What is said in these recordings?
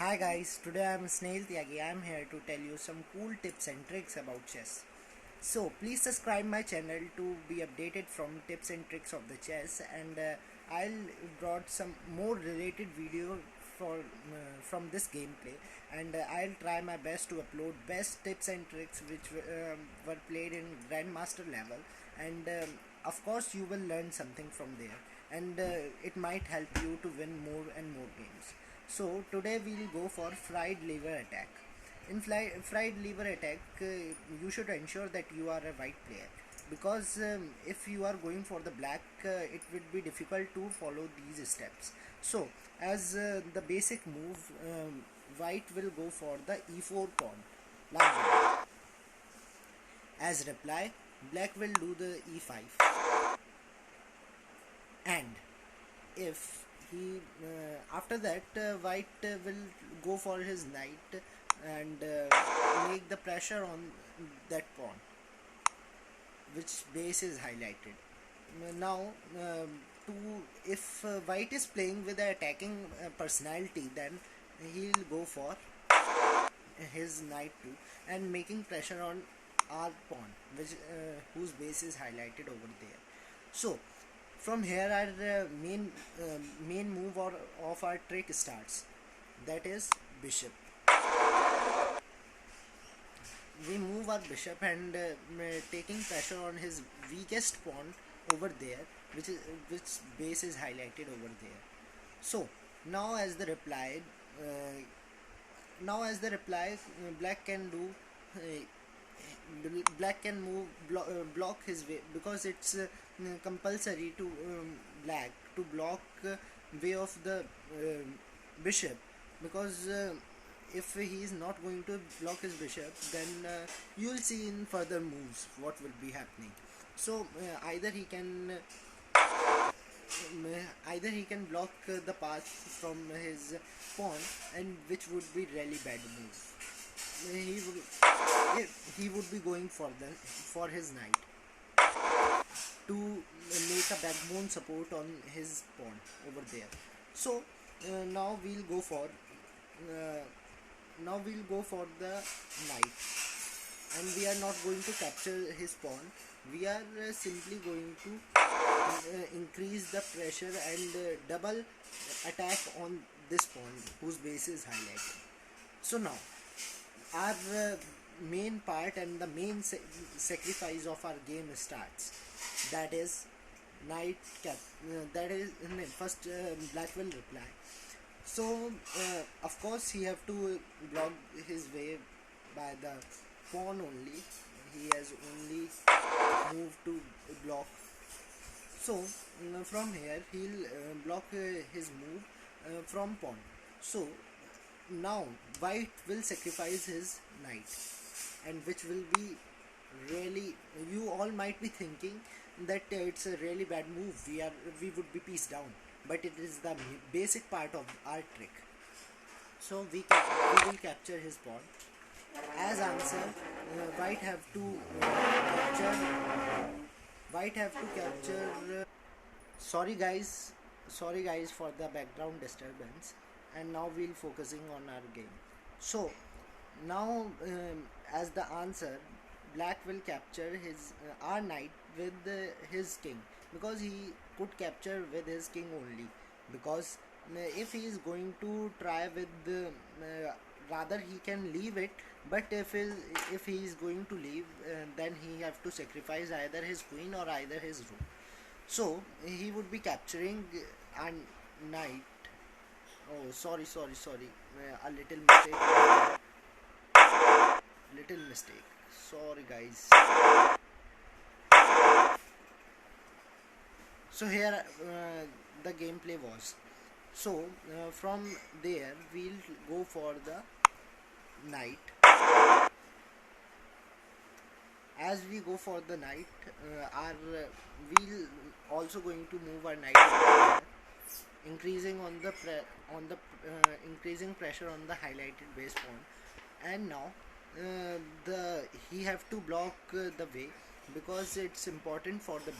Hi guys, today I am Snail Tyagi. I am here to tell you some cool tips and tricks about chess. So please subscribe my channel to be updated from tips and tricks of the chess, and I'll brought some more related video from this gameplay, and I'll try my best to upload best tips and tricks which were played in grandmaster level, and of course you will learn something from there, and it might help you to win more and more games. So today we'll go for fried liver attack. In fried liver attack, you should ensure that you are a white player, because if you are going for the black, it would be difficult to follow these steps. So, as the basic move, white will go for the e4 pawn, like that. As reply, black will do the e5, and if he after that white will go for his knight and make the pressure on that pawn which base is highlighted. Now to if white is playing with an attacking personality, then he'll go for his knight too and making pressure on our pawn which whose base is highlighted over there. So from here our main move of our trick starts, that is bishop. We move our bishop and taking pressure on his weakest pawn over there, which base is highlighted over there. So now as the reply, uh, black can do black can block his way, because it's compulsory to black to block way of the bishop, because if he is not going to block his bishop, then you will see in further moves what will be happening. So either he can block the path from his pawn, and which would be really bad move. He would be going for his knight to make a backbone support on his pawn over there. So now we'll go for uh, the knight, and we are not going to capture his pawn. We are simply going to increase the pressure and double attack on this pawn whose base is highlighted. So now our main part and the main sacrifice of our game starts, that is knight cap that is first black will reply. So of course he have to block his way by the pawn only. He has only moved to block. So from here he'll block his move from pawn. So now white will sacrifice his knight, and which will be really, you all might be thinking that it's a really bad move, we would be pieced down, but it is the basic part of our trick. So we will capture his pawn. As answer, white have to capture sorry guys, for the background disturbance, and now we'll focusing on our game. So now as the answer, black will capture his our knight with his king, because he could capture with his king only, because if he is going to try with the rather he can leave it, but if he is going to leave, then he have to sacrifice either his queen or either his rook. So he would be capturing a knight. Oh, sorry. A little mistake. Little mistake. Sorry, guys. So here the gameplay was. So from there we'll go for the knight. As we go for the knight, our we'll also going to move our knight over there, increasing increasing pressure on the highlighted base pawn. And now the he have to block the way, because it's important for the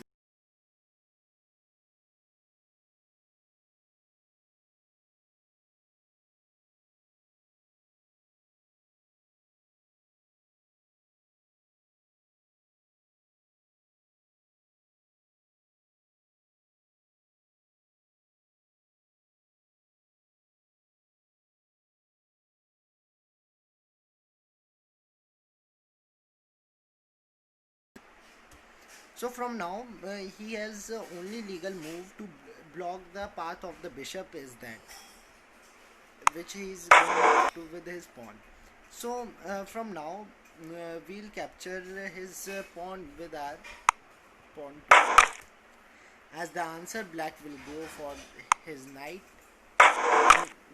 So from now, he has only legal move to block the path of the bishop is that which he is going to with his pawn. So from now, we'll capture his pawn with our pawn 2. As the answer, black will go for his knight,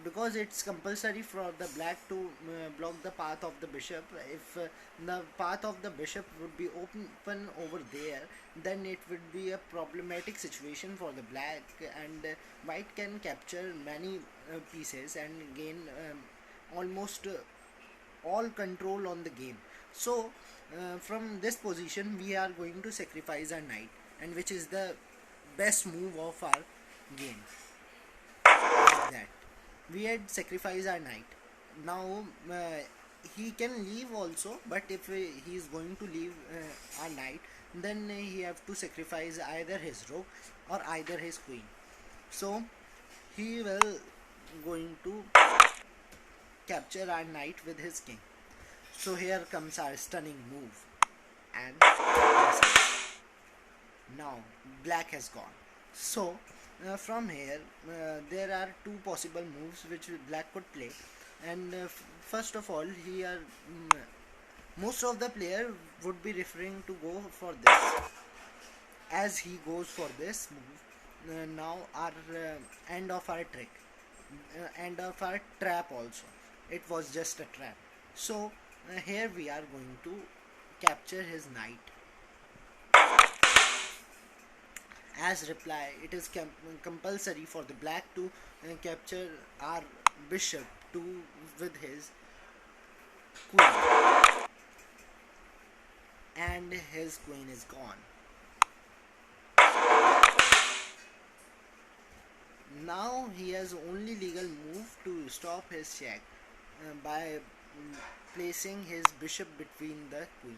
because it's compulsory for the black to block the path of the bishop. If the path of the bishop would be open over there, then it would be a problematic situation for the black, and white can capture many pieces and gain almost all control on the game. So from this position we are going to sacrifice our knight, and which is the best move of our game. Like that, we had sacrificed our knight. Now he can leave also, but if he is going to leave our knight, then he have to sacrifice either his rook or either his queen. So he will going to capture our knight with his king. So here comes our stunning move, and now black has gone. So from here there are two possible moves which black could play, and first of all here most of the player would be referring to go for this. As he goes for this move, now our end of our trick, end of our trap also, it was just a trap. So here we are going to capture his knight. As reply, it is compulsory for the black to capture our bishop to with his queen, and his queen is gone. Now he has only legal move to stop his check by placing his bishop between the queen.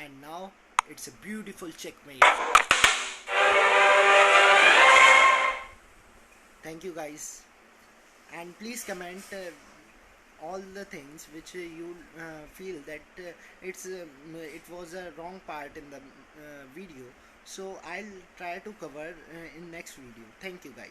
And now it's a beautiful checkmate. Thank you guys, and please comment all the things which you feel that it was a wrong part in the video. So I'll try to cover in next video. Thank you guys.